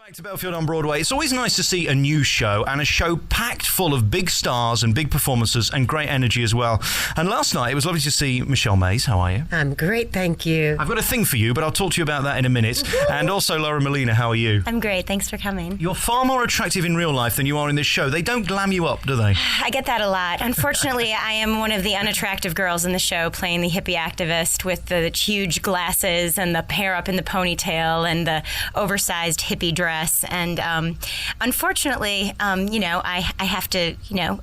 Back to Belfield on Broadway. It's always nice to see a new show, and a show packed full of big stars and big performances and great energy as well. And last night it was lovely to see Michele Mais. How are you? I'm great, thank you. I've got a thing for you, but I'll talk to you about that in a minute. And also Molina, how are you? I'm great, thanks for coming. You're far more attractive in real life than you are in this show. They don't glam you up, do they? I get that a lot. Unfortunately, I am one of the unattractive girls in the show, playing the hippie activist with the huge glasses and the hair up in the ponytail and the oversized hippie dress. And unfortunately, I have to,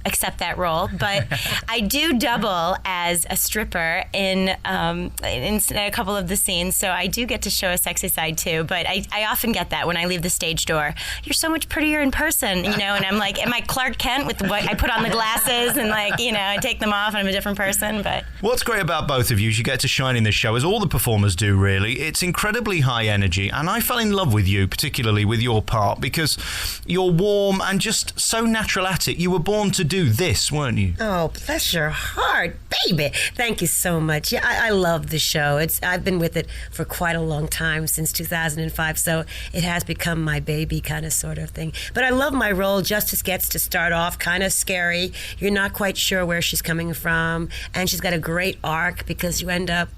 accept that role. But I do double as a stripper in a couple of the scenes, so I do get to show a sexy side too. But I often get that when I leave the stage door. You're so much prettier in person, and I'm like, am I Clark Kent with what I put on the glasses and I take them off and I'm a different person? But what's great about both of you is you get to shine in this show, as all the performers do, really. It's incredibly high energy, and I fell in love with you, particularly with your part, because you're warm and just so natural at it. You were born to do this, weren't you? Oh, bless your heart, baby. Thank you so much. Yeah, I love the show. I've been with it for quite a long time, since 2005, so it has become my baby kind of sort of thing. But I love my role. Justice gets to start off kind of scary. You're not quite sure where she's coming from, and she's got a great arc because you end up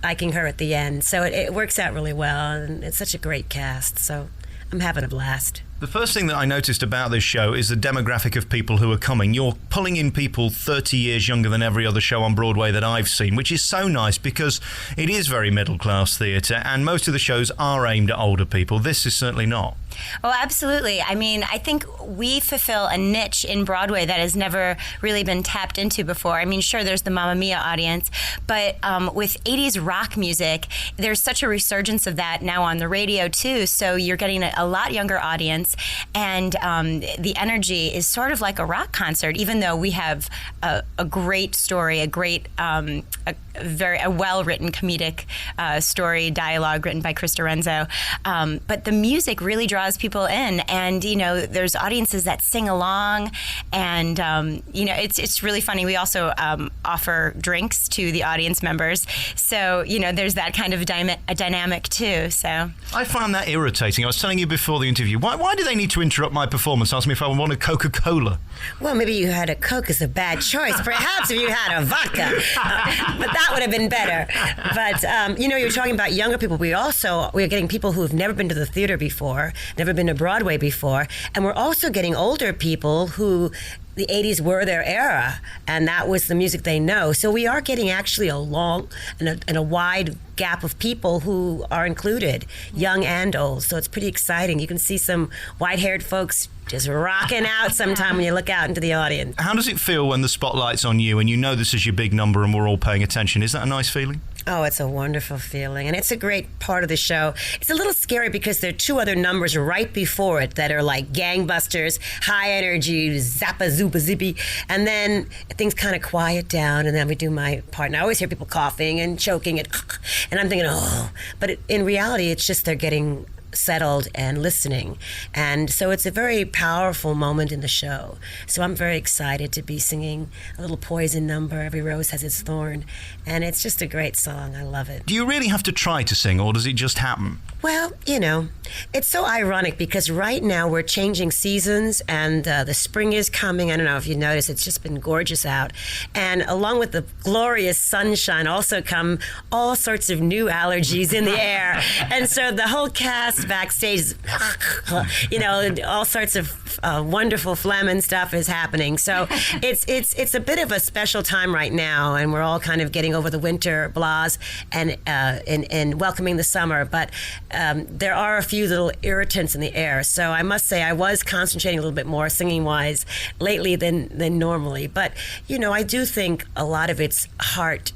liking her at the end. So it works out really well, and it's such a great cast, so I'm having a blast. The first thing that I noticed about this show is the demographic of people who are coming. You're pulling in people 30 years younger than every other show on Broadway that I've seen, which is so nice because it is very middle-class theatre, and most of the shows are aimed at older people. This is certainly not. Well, absolutely. I mean, I think we fulfill a niche in Broadway that has never really been tapped into before. I mean, sure, there's the Mamma Mia audience, but with 80s rock music, there's such a resurgence of that now on the radio, too. So you're getting a lot younger audience, and the energy is sort of like a rock concert, even though we have a great story, a great, a well-written comedic story, dialogue written by Chris Lorenzo. But the music really draws people in, and there's audiences that sing along, and it's really funny. We also offer drinks to the audience members, so there's that kind of a dynamic too. So I found that irritating. I was telling you before the interview, why do they need to interrupt my performance, ask me if I want a Coca-Cola? Well, maybe you had a Coke is a bad choice. Perhaps if you had a vodka, but that would have been better. But you're talking about younger people. We're getting people who have never been to the theater before, never been to Broadway before, and we're also getting older people who the 80s were their era, and that was the music they know. So we are getting actually a long and a wide gap of people who are included, young and old. So it's pretty exciting. You can see some white-haired folks just rocking out sometime when you look out into the audience. How does it feel when the spotlight's on you and you know this is your big number and we're all paying attention? Is that a nice feeling? Oh, it's a wonderful feeling, and it's a great part of the show. It's a little scary because there are two other numbers right before it that are like gangbusters, high energy, zappa, zoopa, zippy, and then things kind of quiet down, and then we do my part. And I always hear people coughing and choking, and I'm thinking, oh. But in reality, it's just they're getting settled and listening, and so it's a very powerful moment in the show. So I'm very excited to be singing a little Poison number, Every Rose Has Its Thorn, and it's just a great song. I love it. Do you really have to try to sing, or does it just happen? Well, it's so ironic because right now we're changing seasons, and the spring is coming. I don't know if you noticed, it's just been gorgeous out, and along with the glorious sunshine also come all sorts of new allergies in the air, and so the whole cast backstage, all sorts of wonderful phlegm and stuff is happening. So it's a bit of a special time right now, and we're all kind of getting over the winter blahs and welcoming the summer. But there are a few little irritants in the air. So I must say I was concentrating a little bit more singing-wise lately than normally. But I do think a lot of it's heart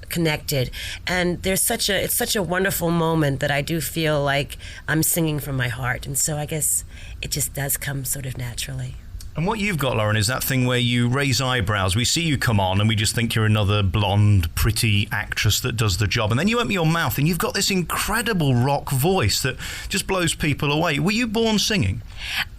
connected, and it's such a wonderful moment that I do feel like I'm singing from my heart, and so I guess it just does come sort of naturally. And what you've got, Lauren, is that thing where you raise eyebrows. We see you come on and we just think you're another blonde, pretty actress that does the job. And then you open your mouth and you've got this incredible rock voice that just blows people away. Were you born singing?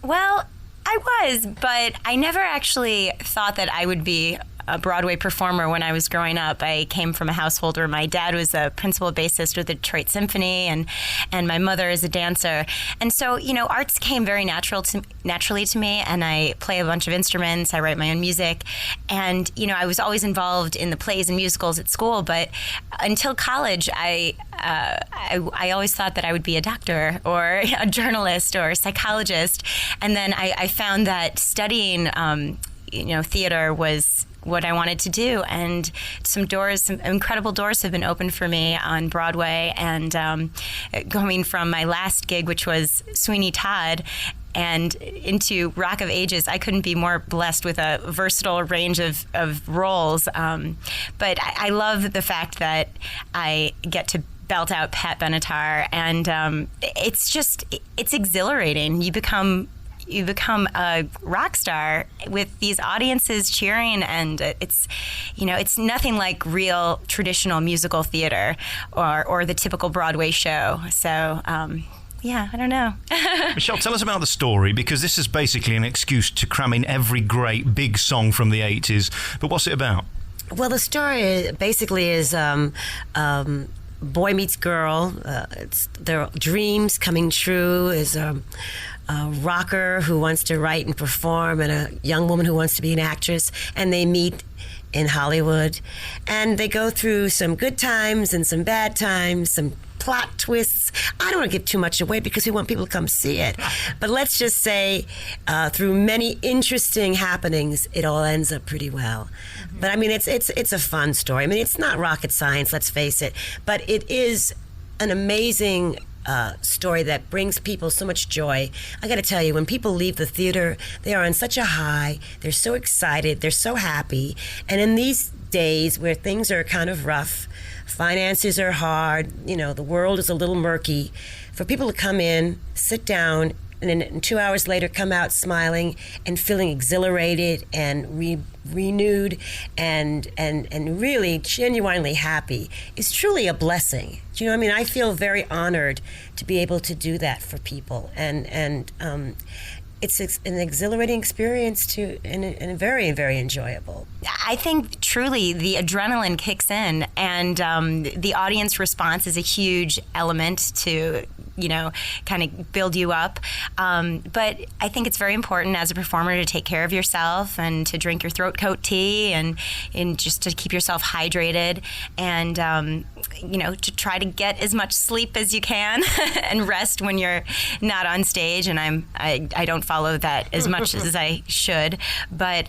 Well, I was, but I never actually thought that I would be a Broadway performer when I was growing up. I came from a household where my dad was a principal bassist with the Detroit Symphony, and my mother is a dancer. And so, arts came very naturally to me, and I play a bunch of instruments. I write my own music. And, I was always involved in the plays and musicals at school, but until college, I always thought that I would be a doctor or a journalist or a psychologist. And then I found that studying, theater was what I wanted to do. And some incredible doors have been opened for me on Broadway. And going from my last gig, which was Sweeney Todd, and into Rock of Ages, I couldn't be more blessed with a versatile range of roles. But I love the fact that I get to belt out Pat Benatar, and it's exhilarating. You become a rock star with these audiences cheering, and it's nothing like real traditional musical theater or the typical Broadway show. So yeah, I don't know. Michele, tell us about the story, because this is basically an excuse to cram in every great big song from the 80s. But what's it about? Well, the story basically is boy meets girl. It's their dreams coming true. Is a rocker who wants to write and perform, and a young woman who wants to be an actress, and they meet in Hollywood, and they go through some good times and some bad times, some plot twists. I don't want to give too much away because we want people to come see it. But let's just say through many interesting happenings, it all ends up pretty well. Mm-hmm. But I mean, it's a fun story. I mean, it's not rocket science, let's face it, but it is an amazing story that brings people so much joy. I got to tell you, when people leave the theater, they are on such a high. They're so excited. They're so happy. And in these days where things are kind of rough, finances are hard, the world is a little murky, for people to come in, sit down, and then 2 hours later come out smiling and feeling exhilarated and renewed and really genuinely happy is truly a blessing. Do you know what I mean? I feel very honored to be able to do that for people, and it's an exhilarating experience too, and very, very enjoyable. I think truly the adrenaline kicks in, and the audience response is a huge element to kind of build you up. But I think it's very important as a performer to take care of yourself and to drink your throat coat tea and just to keep yourself hydrated, and to try to get as much sleep as you can and rest when you're not on stage. And I don't follow that as much as I should, but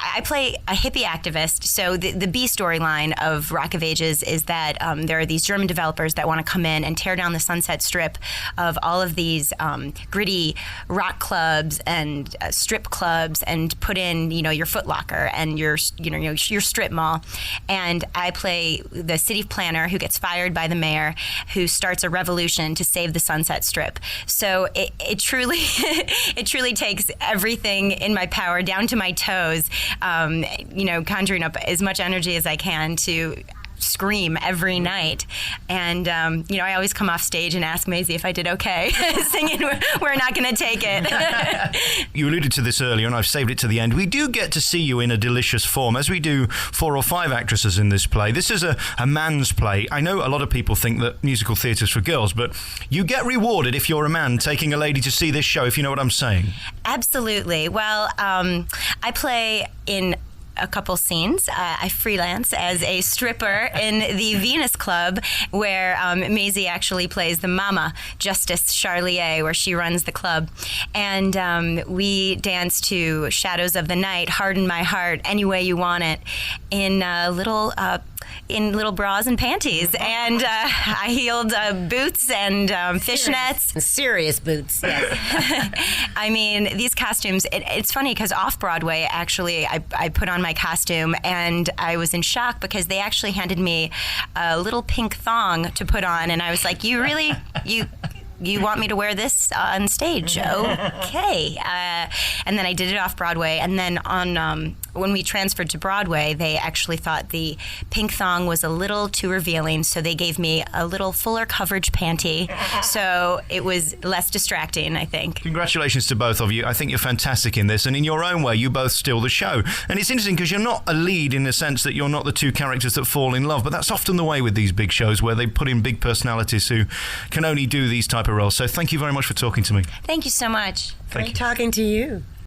I play a hippie activist. So the B storyline of Rock of Ages is that there are these German developers that want to come in and tear down the Sunset Strip of all of these gritty rock clubs and strip clubs, and put in your Foot Locker and your strip mall. And I play the city planner who gets fired by the mayor, who starts a revolution to save the Sunset Strip. So it truly it truly takes everything in my power, down to my toes, conjuring up as much energy as I can to scream every night. And I always come off stage and ask Maisie if I did okay singing We're Not Gonna Take It. You alluded to this earlier, and I've saved it to the end. We do get to see you in a delicious form, as we do 4 or 5 actresses in this play. This is a man's play. I know a lot of people think that musical theatre's for girls, but you get rewarded if you're a man taking a lady to see this show, if you know what I'm saying. Absolutely. Well, I play in a couple scenes. I freelance as a stripper in the Venus Club, where Maisie actually plays the mama, Justice Charlier, where she runs the club. And we dance to Shadows of the Night, Harden My Heart, Any Way You Want It, in little bras and panties, and high-heeled boots and fishnets. Serious boots, yes. I mean, these costumes, it's funny because off-Broadway, actually, I put on my costume, and I was in shock because they actually handed me a little pink thong to put on, and I was like, you really, you want me to wear this on stage? Okay. And then I did it off Broadway. And then on when we transferred to Broadway, they actually thought the pink thong was a little too revealing, so they gave me a little fuller coverage panty, so it was less distracting, I think. Congratulations to both of you. I think you're fantastic in this, and in your own way, you both steal the show. And it's interesting because you're not a lead in the sense that you're not the two characters that fall in love, but that's often the way with these big shows where they put in big personalities who can only do these type of roles. So thank you very much for talking to me. Thank you so much. Thank you. Great talking to you.